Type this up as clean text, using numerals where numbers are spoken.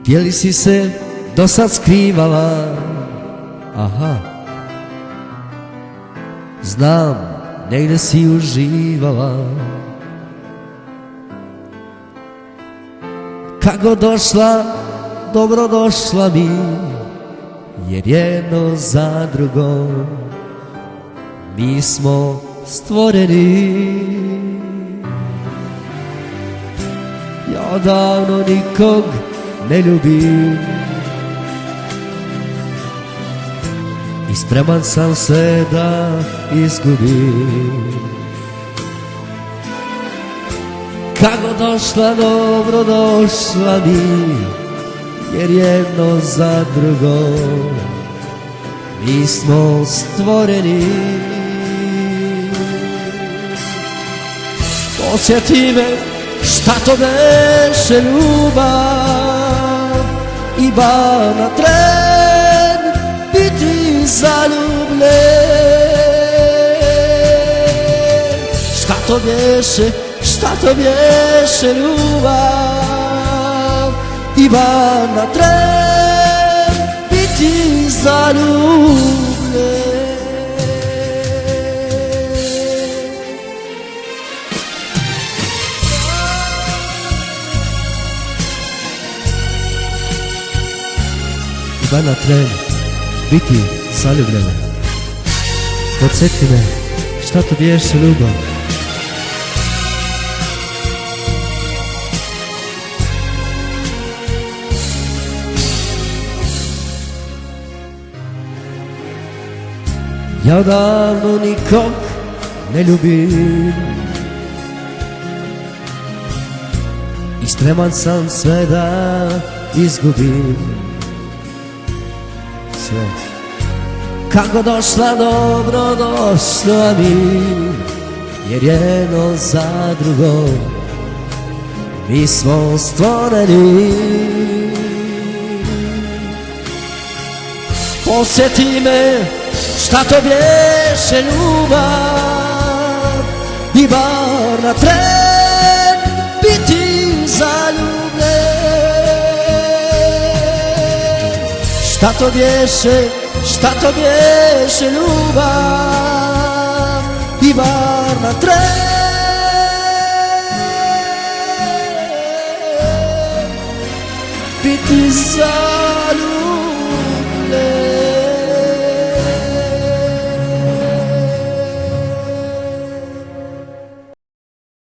Gdje li si se do sad skrivala? Aha, znam, negde si uživala. Kako došla, dobro došla mi, jer jedno za drugo mi smo stvoreni. Ja odavno nikog ne ljubim i spreman sam sve da izgubim. Kako došla, dobro došla mi, jer jedno za drugo mi smo stvoreni. Podsjeti me šta to beše ljubav, i bar na tren biti zaljubljen. Šta to beše ljubav, i bar na tren biti zaljubljen. I bar na tren biti zaljubljena. Podsjeti me šta to beše ljubav. Ja odavno nikog ne ljubim i spreman sam sve da izgubim. Sve. Kako došla, dobro došla mi, jer jedno za drugo mi smo stvoreni. Podsjeti me šta to beše ljubav, i bar na tren biti zaljubljen. Šta to beše ljubav, i bar na tren biti zaljubljen.